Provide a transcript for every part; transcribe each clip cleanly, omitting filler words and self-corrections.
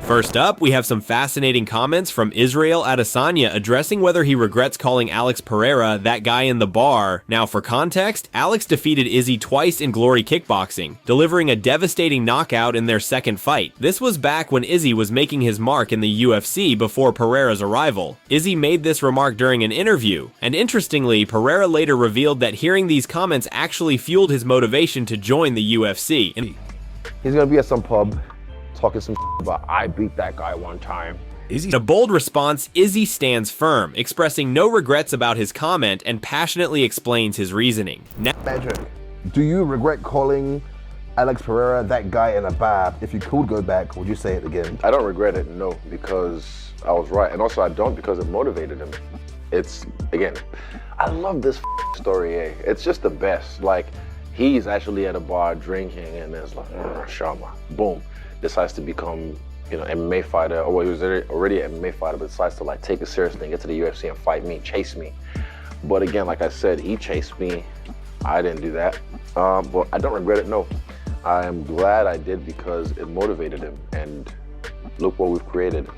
First up, we have some fascinating comments from Israel Adesanya addressing whether he regrets calling Alex Pereira that guy in the bar. Now for context, Alex defeated Izzy twice in Glory Kickboxing, delivering a devastating knockout in their second fight. This was back when Izzy was making his mark in the UFC before Pereira's arrival. Izzy made this remark during an interview, and interestingly, Pereira later revealed that hearing these comments actually fueled his motivation to join the UFC. He's gonna be at some pub talking some about I beat that guy one time. In a bold response, Izzy stands firm, expressing no regrets about his comment and passionately explains his reasoning. Magic, do you regret calling Alex Pereira that guy in a bar? If you could go back, would you say it again? I don't regret it, no, because I was right. And also I don't because it motivated him. It's, again, I love this story, eh? It's just the best. Like, he's actually at a bar drinking and there's like, Shama, boom. Decides to become, you know, MMA fighter, or he was already an MMA fighter, but decides to like take it seriously, get to the UFC and fight me, chase me. But again, like I said, he chased me. I didn't do that. But I don't regret it, no. I'm glad I did because it motivated him, and look what we've created.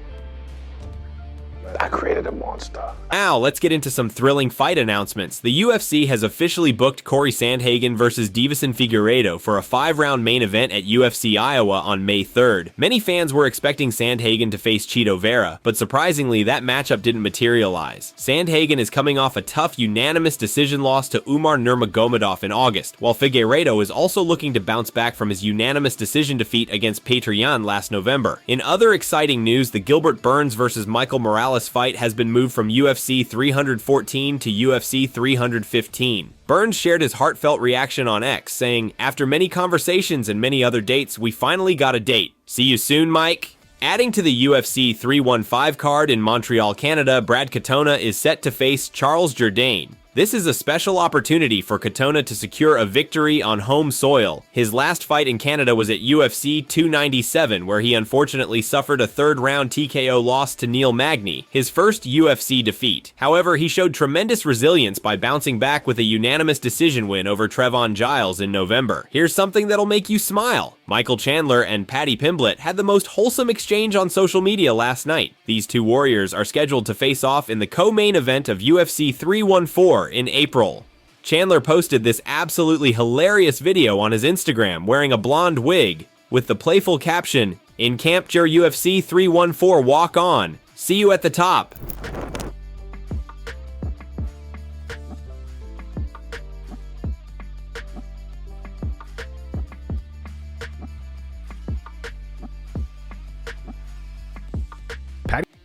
I created a monster. Now, let's get into some thrilling fight announcements. The UFC has officially booked Corey Sandhagen versus Deiveson Figueiredo for a 5-round main event at UFC Iowa on May 3rd. Many fans were expecting Sandhagen to face Chito Vera, but surprisingly, that matchup didn't materialize. Sandhagen is coming off a tough unanimous decision loss to Umar Nurmagomedov in August, while Figueiredo is also looking to bounce back from his unanimous decision defeat against Petr Yan last November. In other exciting news, the Gilbert Burns versus Michael Morales fight has been moved from UFC 314 to UFC 315. Burns shared his heartfelt reaction on X, saying, "After many conversations and many other dates, we finally got a date. See you soon, Mike." Adding to the UFC 315 card in Montreal, Canada, Brad Katona is set to face Charles Jourdain. This is a special opportunity for Katona to secure a victory on home soil. His last fight in Canada was at UFC 297, where he unfortunately suffered a third-round TKO loss to Neil Magny, his first UFC defeat. However, he showed tremendous resilience by bouncing back with a unanimous decision win over Trevon Giles in November. Here's something that'll make you smile. Michael Chandler and Paddy Pimblett had the most wholesome exchange on social media last night. These two warriors are scheduled to face off in the co-main event of UFC 314 in April. Chandler posted this absolutely hilarious video on his Instagram wearing a blonde wig with the playful caption, "In camp your UFC 314 walk on. See you at the top."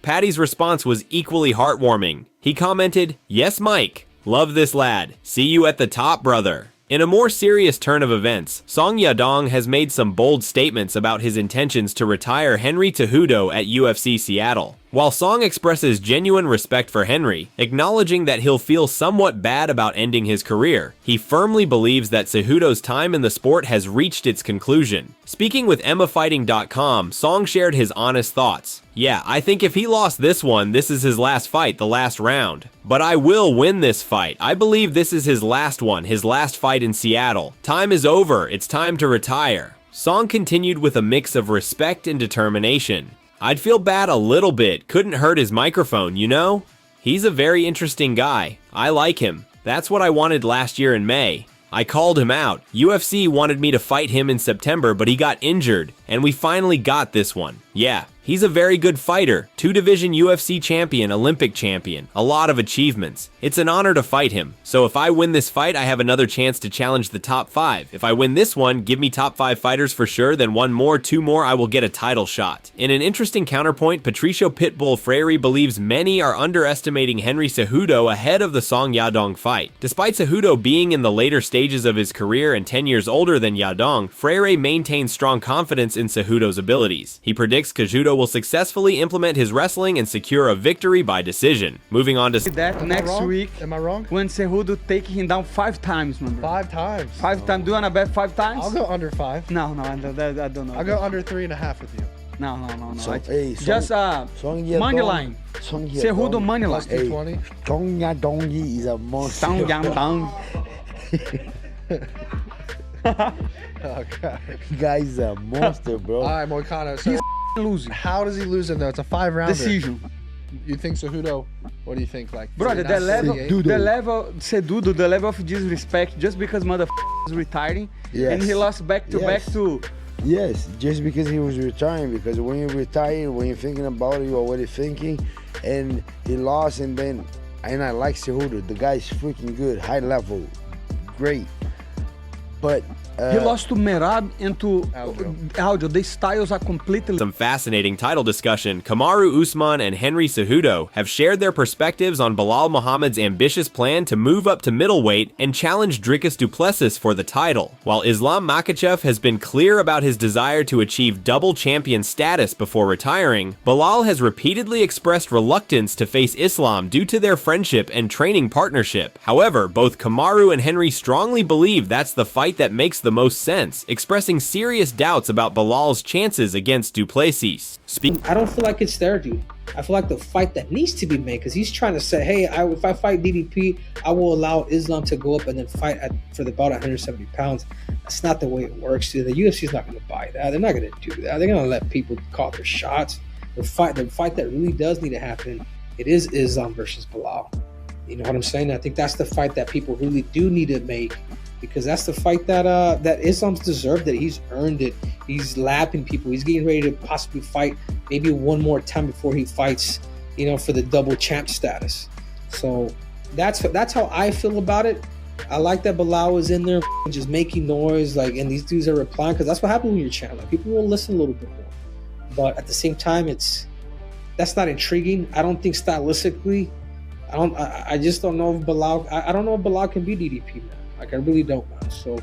Paddy's response was equally heartwarming. He commented, "Yes, Mike. Love this lad. See you at the top, brother." In a more serious turn of events, Song Yadong has made some bold statements about his intentions to retire Henry Cejudo at UFC Seattle. While Song expresses genuine respect for Henry, acknowledging that he'll feel somewhat bad about ending his career, he firmly believes that Cejudo's time in the sport has reached its conclusion. Speaking with EmmaFighting.com, Song shared his honest thoughts. "Yeah, I think if he lost this one, this is his last fight, the last round. But I will win this fight. I believe this is his last one, his last fight in Seattle. Time is over, it's time to retire." Song continued with a mix of respect and determination. "I'd feel bad a little bit, couldn't hurt his microphone, you know? He's a very interesting guy. I like him. That's what I wanted last year in May. I called him out. UFC wanted me to fight him in September, but he got injured, and we finally got this one. Yeah, he's a very good fighter. 2-division UFC champion, Olympic champion, a lot of achievements. It's an honor to fight him. So if I win this fight, I have another chance to challenge the top 5. If I win this one, give me top 5 fighters for sure, then 1 more, 2 more, I will get a title shot." In an interesting counterpoint, Patricio Pitbull Freire believes many are underestimating Henry Cejudo ahead of the Song Yadong fight. Despite Cejudo being in the later stages of his career and 10 years older than Yadong, Freire maintains strong confidence in Cejudo's abilities. He predicts Cejudo will successfully implement his wrestling and secure a victory by decision. Moving on to that next week. Am I wrong? When Cejudo take him down 5 times, remember? 5 times. 5 times. Do you wanna bet 5 times? I'll go under 5. No, I don't know. I'll go under 3.5 with you. No. Just money line. Cejudo money line. Plus 220. Song Yadong is a monster. Song Yadong. Oh, God. Guy's a monster, bro. All right, Moicano. So losing. How does he lose it though? It's a 5-rounder. Decision. You think Cejudo? What do you think? Like, Brother, 49, the level, Cejudo, the level of disrespect just because is retiring, and he lost back to back to. Yes, just because he was retiring. Because when you retire, when you're thinking about it, you're already thinking, and he lost, and I like Cejudo. The guy's freaking good, high level, great, but. He lost to Merab and to Aljo. The styles are completely... Some fascinating title discussion. Kamaru Usman and Henry Cejudo have shared their perspectives on Belal Muhammad's ambitious plan to move up to middleweight and challenge Dricus du Plessis for the title. While Islam Makhachev has been clear about his desire to achieve double champion status before retiring, Belal has repeatedly expressed reluctance to face Islam due to their friendship and training partnership. However, both Kamaru and Henry strongly believe that's the fight that makes the most sense, expressing serious doubts about Belal's chances against du Plessis. I don't feel like it's there, dude. I feel like the fight that needs to be made, because he's trying to say, hey, if I fight DDP, I will allow Islam to go up and then fight for the bout at 170 pounds. That's not the way it works, dude. The UFC's not going to buy that. They're not going to do that. They're going to let people call their shots. The fight that really does need to happen, it is Islam versus Belal. You know what I'm saying? I think that's the fight that people really do need to make, because that's the fight that Islam's deserved it. He's earned it. He's lapping people. He's getting ready to possibly fight maybe one more time before he fights, for the double champ status. So that's how I feel about it. I like that Belal was in there just making noise, and these dudes are replying, because that's what happens when you're channeling. People will listen a little bit more. But at the same time, that's not intriguing. I don't think stylistically, I just don't know if Belal, I don't know if Belal can be DDP, man. I really don't, man. So,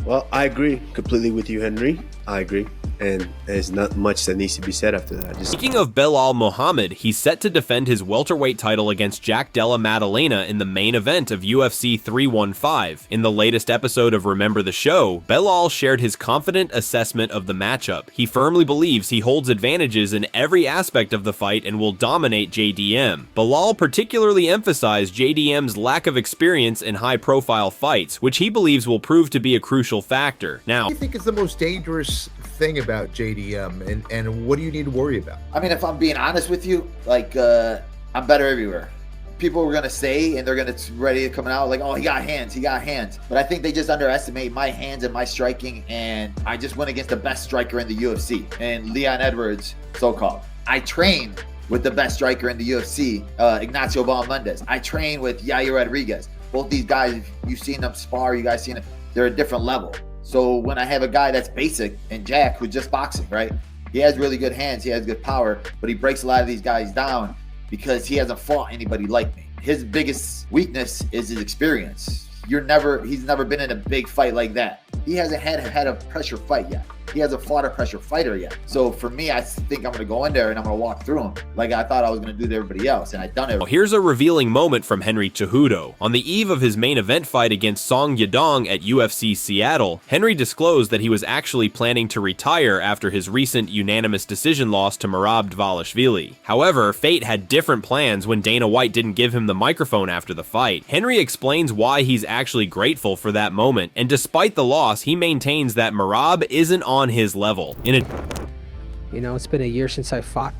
well, I agree completely with you, Henry. I agree. And there's not much that needs to be said after that. Speaking of Belal Muhammad, he's set to defend his welterweight title against Jack Della Maddalena in the main event of UFC 315. In the latest episode of Remember the Show, Belal shared his confident assessment of the matchup. He firmly believes he holds advantages in every aspect of the fight and will dominate JDM. Belal particularly emphasized JDM's lack of experience in high-profile fights, which he believes will prove to be a crucial factor. Now, what do you think is the most dangerous thing about JDM, and what do you need to worry about? I mean, if I'm being honest with you, I'm better everywhere. People were gonna say, and they're gonna ready to come out like, oh, he got hands. But I think they just underestimate my hands and my striking, and I just went against the best striker in the UFC, and Leon Edwards, so-called. I train with the best striker in the UFC, Ignacio Bahamondes. I train with Yair Rodriguez. Both these guys, you've seen them spar, you guys seen them, they're a different level. So when I have a guy that's basic and Jack, who's just boxing, right? He has really good hands, he has good power, but he breaks a lot of these guys down because he hasn't fought anybody like me. His biggest weakness is his experience. He's never been in a big fight like that. He hasn't had a pressure fight yet. He hasn't fought a pressure fighter yet. So for me, I think I'm gonna go in there and I'm gonna walk through him like I thought I was gonna do to everybody else, and I've done it. Here's a revealing moment from Henry Cejudo. On the eve of his main event fight against Song Yadong at UFC Seattle, Henry disclosed that he was actually planning to retire after his recent unanimous decision loss to Merab Dvalishvili. However, fate had different plans when Dana White didn't give him the microphone after the fight. Henry explains why he's actually grateful for that moment, and despite the loss, he maintains that Merab isn't on his level. It's been a year since I fought,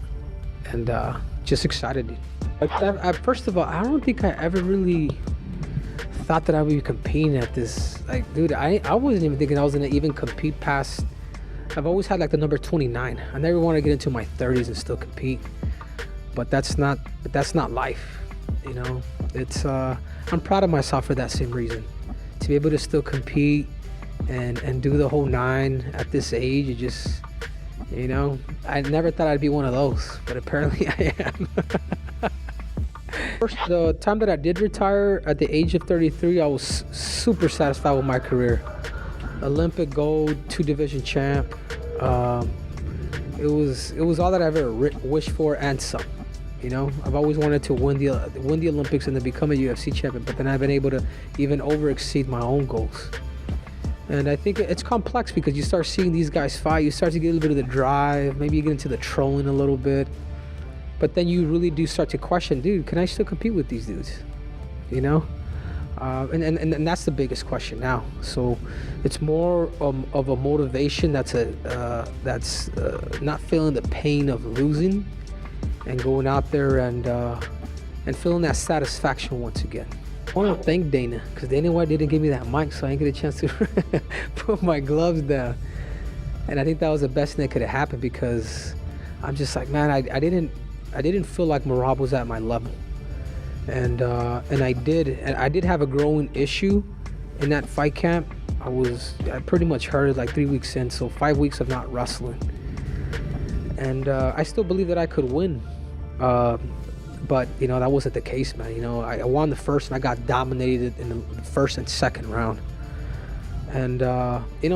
and just excited. First of all, I don't think I ever really thought that I would be competing at this. Dude, I wasn't even thinking I was gonna even compete past. I've always had the number 29. I never want to get into my 30s and still compete, but that's not life. It's I'm proud of myself for that same reason, to be able to still compete and do the whole 9 at this age. It just, I never thought I'd be one of those, but apparently I am. First, the time that I did retire at the age of 33, I was super satisfied with my career. Olympic gold, 2-division champ. It was all that I ever wished for and some. I've always wanted to win the Olympics and then become a UFC champion, but then I've been able to even exceed my own goals. And I think it's complex because you start seeing these guys fight, you start to get a little bit of the drive, maybe you get into the trolling a little bit, but then you really do start to question, dude, can I still compete with these dudes? And that's the biggest question now. So it's more of a motivation that's not feeling the pain of losing and going out there and feeling that satisfaction once again. I want to thank Dana, because Dana White didn't give me that mic, so I didn't get a chance to put my gloves down. And I think that was the best thing that could have happened, because I'm just like, man, I didn't feel like Merab was at my level. And I did have a growing issue in that fight camp. I pretty much hurt it like 3 weeks in, so 5 weeks of not wrestling. And I still believe that I could win. But, that wasn't the case, man. I won the first, and I got dominated in the first and second round. And,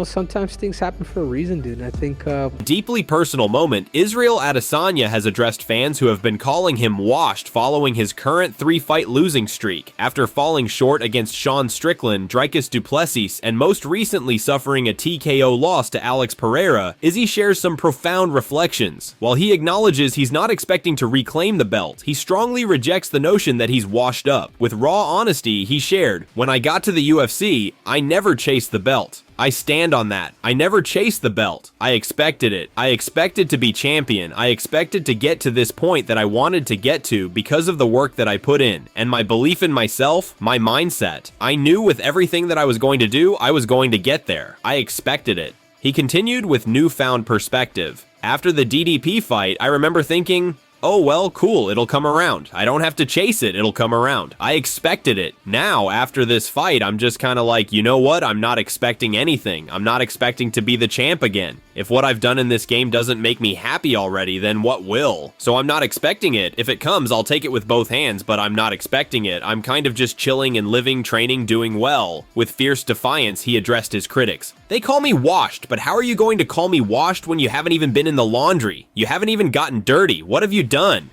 sometimes things happen for a reason, dude. And I think... Deeply personal moment, Israel Adesanya has addressed fans who have been calling him washed following his current 3-fight losing streak, after falling short against Sean Strickland, Dricus du Plessis, and most recently suffering a TKO loss to Alex Pereira. Izzy shares some profound reflections. While he acknowledges he's not expecting to reclaim the belt, he strongly rejects the notion that he's washed up. With raw honesty, he shared, "When I got to the UFC, I never chased the belt. I stand on that. I never chased the belt. I expected it. I expected to be champion. I expected to get to this point that I wanted to get to because of the work that I put in, and my belief in myself, my mindset. I knew with everything that I was going to do, I was going to get there. I expected it." He continued with newfound perspective. "After the DDP fight, I remember thinking, oh well, cool, it'll come around. I don't have to chase it, it'll come around. I expected it. Now, after this fight, I'm just kind of like, you know what? I'm not expecting anything. I'm not expecting to be the champ again. If what I've done in this game doesn't make me happy already, then what will? So I'm not expecting it. If it comes, I'll take it with both hands, but I'm not expecting it. I'm kind of just chilling and living, training, doing well." With fierce defiance, he addressed his critics. "They call me washed, but how are you going to call me washed when you haven't even been in the laundry? You haven't even gotten dirty. What have you done?"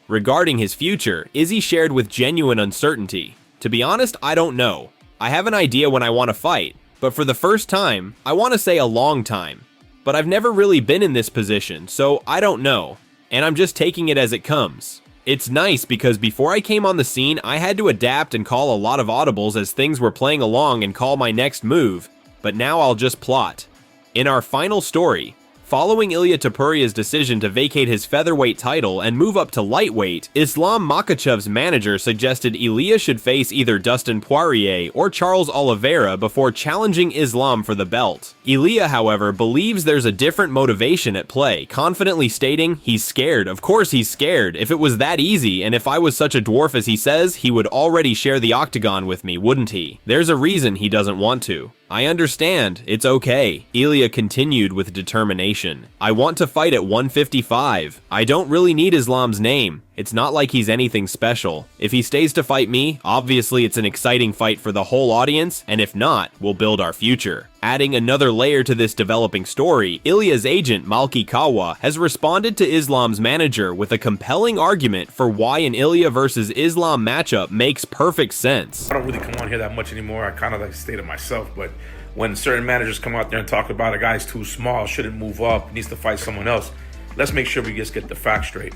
Regarding his future, Izzy shared with genuine uncertainty. "To be honest, I don't know. I have an idea when I want to fight, but for the first time, I want to say a long time. But I've never really been in this position, so I don't know, and I'm just taking it as it comes. It's nice because before I came on the scene, I had to adapt and call a lot of audibles as things were playing along and call my next move, but now I'll just plot." In our final story, following Ilia Topuria's decision to vacate his featherweight title and move up to lightweight, Islam Makhachev's manager suggested Ilia should face either Dustin Poirier or Charles Oliveira before challenging Islam for the belt. Ilia, however, believes there's a different motivation at play, confidently stating, "He's scared. Of course he's scared. If it was that easy, and if I was such a dwarf as he says, he would already share the octagon with me, wouldn't he? There's a reason he doesn't want to. I understand. It's okay." Ilia continued with determination. "I want to fight at 155. I don't really need Islam's name. It's not like he's anything special. If he stays to fight me, obviously it's an exciting fight for the whole audience, and if not, we'll build our future." Adding another layer to this developing story, Ilia's agent, Malki Kawa, has responded to Islam's manager with a compelling argument for why an Ilia versus Islam matchup makes perfect sense. I don't really come on here that much anymore. I kind of like stay to myself, but when certain managers come out there and talk about a guy's too small, shouldn't move up, needs to fight someone else, let's make sure we just get the facts straight.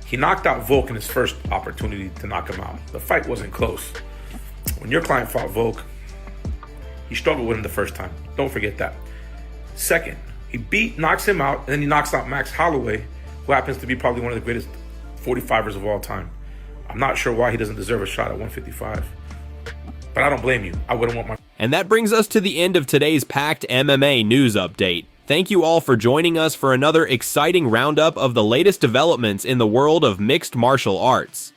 He knocked out Volk in his first opportunity to knock him out. The fight wasn't close. When your client fought Volk, he struggled with him the first time. Don't forget that. Second, he knocks him out, and then he knocks out Max Holloway, who happens to be probably one of the greatest 45ers of all time. I'm not sure why he doesn't deserve a shot at 155. But I don't blame you. I wouldn't want my... And that brings us to the end of today's packed MMA news update. Thank you all for joining us for another exciting roundup of the latest developments in the world of mixed martial arts.